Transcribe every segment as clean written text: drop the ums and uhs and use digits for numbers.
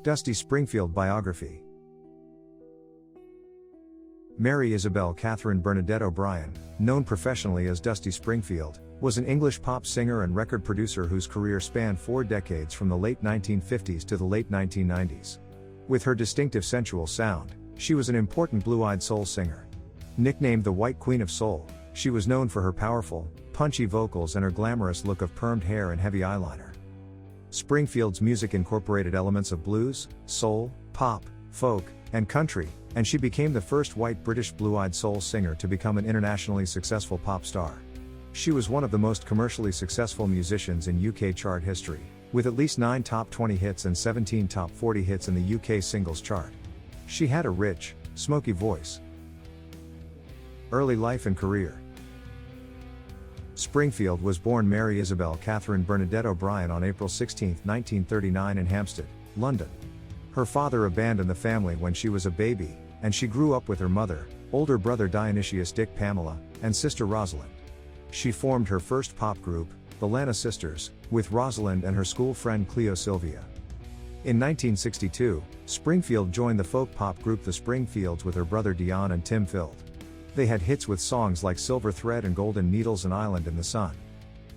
Dusty Springfield biography. Mary Isabel Catherine Bernadette O'Brien, known professionally as Dusty Springfield, was an English pop singer and record producer whose career spanned 4 decades from the late 1950s to the late 1990s. With her distinctive sensual sound, she was an important blue-eyed soul singer. Nicknamed the White Queen of Soul, she was known for her powerful, punchy vocals and her glamorous look of permed hair and heavy eyeliner. Springfield's music incorporated elements of blues, soul, pop, folk, and country, and she became the first white British blue-eyed soul singer to become an internationally successful pop star. She was one of the most commercially successful musicians in UK chart history, with at least 9 top 20 hits and 17 top 40 hits in the UK singles chart. She had a rich, smoky voice. Early life and career. Springfield was born Mary Isabel Catherine Bernadette O'Brien on April 16, 1939 in Hampstead, London. Her father abandoned the family when she was a baby, and she grew up with her mother, older brother Dionysius Dick Pamela, and sister Rosalind. She formed her first pop group, the Lana Sisters, with Rosalind and her school friend Cleo Sylvia. In 1962, Springfield joined the folk pop group the Springfields with her brother Dion and Tim Field. They had hits with songs like Silver Thread and Golden Needles and Island in the Sun.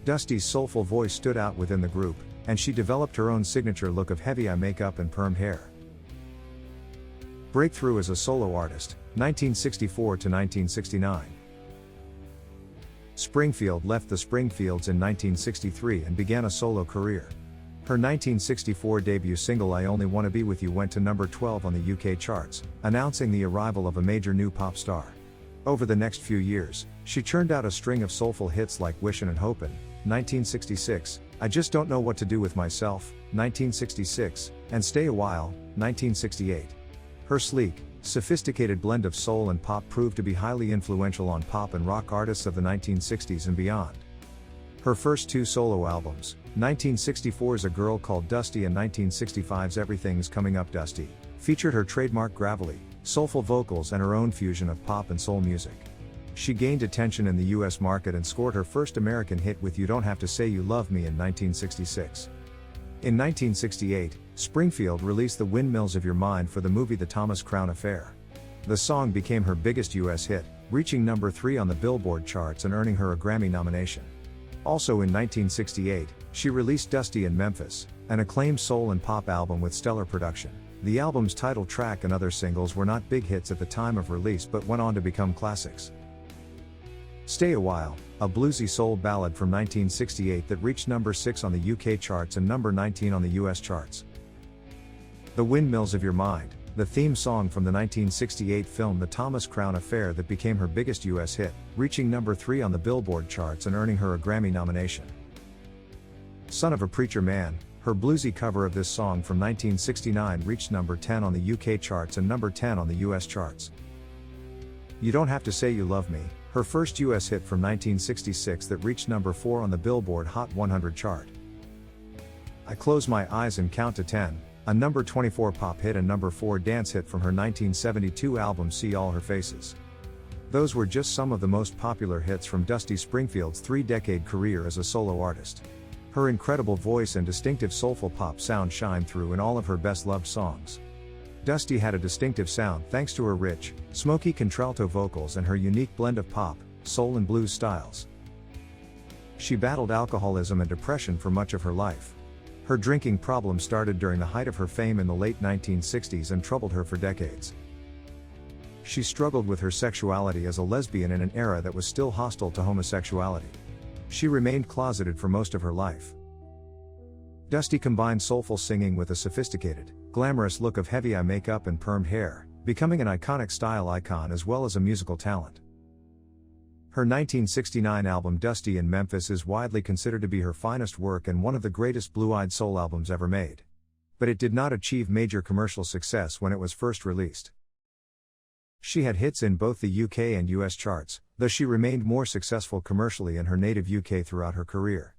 Dusty's soulful voice stood out within the group, and she developed her own signature look of heavy eye makeup and permed hair. Breakthrough as a solo artist, 1964 to 1969. Springfield left the Springfields in 1963 and began a solo career. Her 1964 debut single I Only Wanna Be With You went to number 12 on the UK charts, announcing the arrival of a major new pop star. Over the next few years, she churned out a string of soulful hits like Wishin' and Hopin', 1966, I Just Don't Know What to Do With Myself, 1966, and Stay a While, 1968. Her sleek, sophisticated blend of soul and pop proved to be highly influential on pop and rock artists of the 1960s and beyond. Her first 2 solo albums, 1964's A Girl Called Dusty and 1965's Everything's Coming Up Dusty, featured her trademark gravelly, soulful vocals and her own fusion of pop and soul music. She gained attention in the US market and scored her first American hit with You Don't Have to Say You Love Me in 1966. In 1968, Springfield released The Windmills of Your Mind for the movie The Thomas Crown Affair. The song became her biggest US hit, reaching number 3 on the Billboard charts and earning her a Grammy nomination. Also in 1968, she released Dusty in Memphis, an acclaimed soul and pop album with stellar production. The album's title track and other singles were not big hits at the time of release but went on to become classics. Stay a While, a bluesy soul ballad from 1968 that reached number 6 on the UK charts and number 19 on the US charts. The Windmills of Your Mind, the theme song from the 1968 film The Thomas Crown Affair that became her biggest US hit, reaching number 3 on the Billboard charts and earning her a Grammy nomination. Son of a Preacher Man, her bluesy cover of this song from 1969 reached number 10 on the UK charts and number 10 on the US charts. You Don't Have to Say You Love Me, her first US hit from 1966 that reached number 4 on the Billboard Hot 100 chart. I Close My Eyes and Count to 10, a number 24 pop hit and number 4 dance hit from her 1972 album See All Her Faces. Those were just some of the most popular hits from Dusty Springfield's 3-decade career as a solo artist. Her incredible voice and distinctive soulful pop sound shine through in all of her best-loved songs. Dusty had a distinctive sound thanks to her rich, smoky contralto vocals and her unique blend of pop, soul and blues styles. She battled alcoholism and depression for much of her life. Her drinking problem started during the height of her fame in the late 1960s and troubled her for decades. She struggled with her sexuality as a lesbian in an era that was still hostile to homosexuality. She remained closeted for most of her life. Dusty combined soulful singing with a sophisticated, glamorous look of heavy eye makeup and permed hair, becoming an iconic style icon as well as a musical talent. Her 1969 album Dusty in Memphis is widely considered to be her finest work and one of the greatest blue-eyed soul albums ever made. But it did not achieve major commercial success when it was first released. She had hits in both the UK and US charts, though she remained more successful commercially in her native UK throughout her career.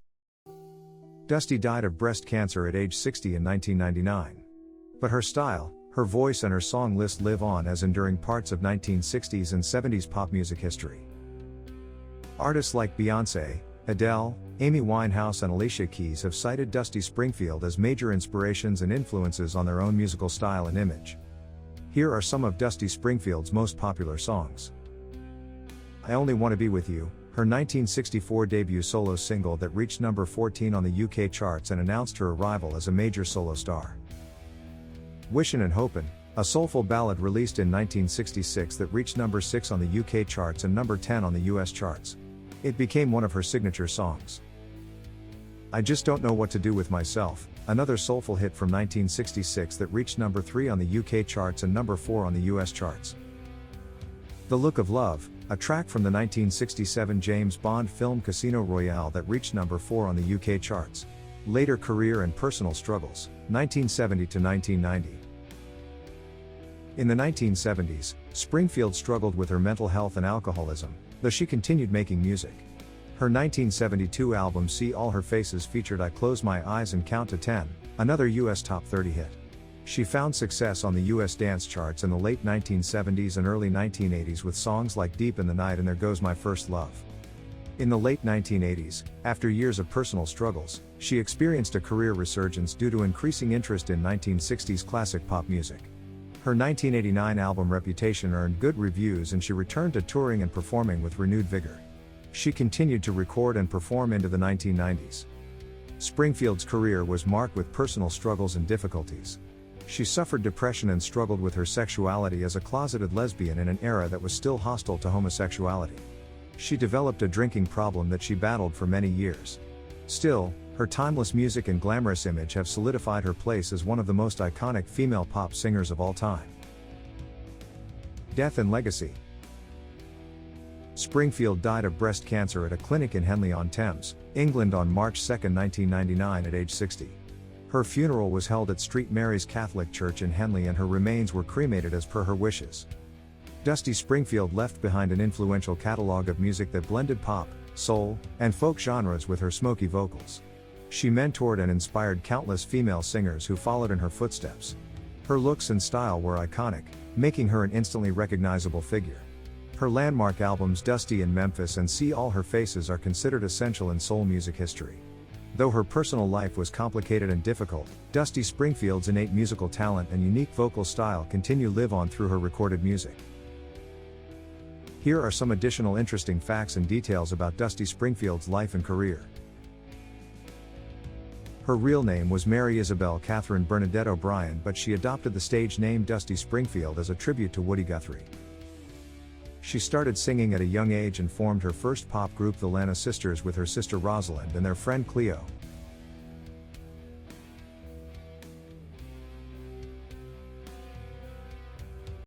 Dusty died of breast cancer at age 60 in 1999. But her style, her voice and her song list live on as enduring parts of 1960s and 70s pop music history. Artists like Beyoncé, Adele, Amy Winehouse and Alicia Keys have cited Dusty Springfield as major inspirations and influences on their own musical style and image. Here are some of Dusty Springfield's most popular songs. I Only Want to Be With You, her 1964 debut solo single that reached number 14 on the UK charts and announced her arrival as a major solo star. Wishin' and Hopin', a soulful ballad released in 1966 that reached number 6 on the UK charts and number 10 on the US charts. It became one of her signature songs. I Just Don't Know What to Do With Myself, another soulful hit from 1966 that reached number 3 on the UK charts and number 4 on the US charts. The Look of Love, a track from the 1967 James Bond film Casino Royale that reached number 4 on the UK charts. Later career and personal struggles, 1970 to 1990. In the 1970s, Springfield struggled with her mental health and alcoholism, though she continued making music. Her 1972 album See All Her Faces featured I Close My Eyes and Count to 10, another US top 30 hit. She found success on the US dance charts in the late 1970s and early 1980s with songs like Deep in the Night and There Goes My First Love. In the late 1980s, after years of personal struggles, she experienced a career resurgence due to increasing interest in 1960s classic pop music. Her 1989 album Reputation earned good reviews and she returned to touring and performing with renewed vigor. She continued to record and perform into the 1990s. Springfield's career was marked with personal struggles and difficulties. She suffered depression and struggled with her sexuality as a closeted lesbian in an era that was still hostile to homosexuality. She developed a drinking problem that she battled for many years. Still, her timeless music and glamorous image have solidified her place as one of the most iconic female pop singers of all time. Death and Legacy. Springfield died of breast cancer at a clinic in Henley-on-Thames, England on March 2, 1999 at age 60. Her funeral was held at St. Mary's Catholic Church in Henley and her remains were cremated as per her wishes. Dusty Springfield left behind an influential catalog of music that blended pop, soul, and folk genres with her smoky vocals. She mentored and inspired countless female singers who followed in her footsteps. Her looks and style were iconic, making her an instantly recognizable figure. Her landmark albums Dusty in Memphis and See All Her Faces are considered essential in soul music history. Though her personal life was complicated and difficult, Dusty Springfield's innate musical talent and unique vocal style continue to live on through her recorded music. Here are some additional interesting facts and details about Dusty Springfield's life and career. Her real name was Mary Isabel Catherine Bernadette O'Brien, but she adopted the stage name Dusty Springfield as a tribute to Woody Guthrie. She started singing at a young age and formed her first pop group the Lana Sisters with her sister Rosalind and their friend Cleo.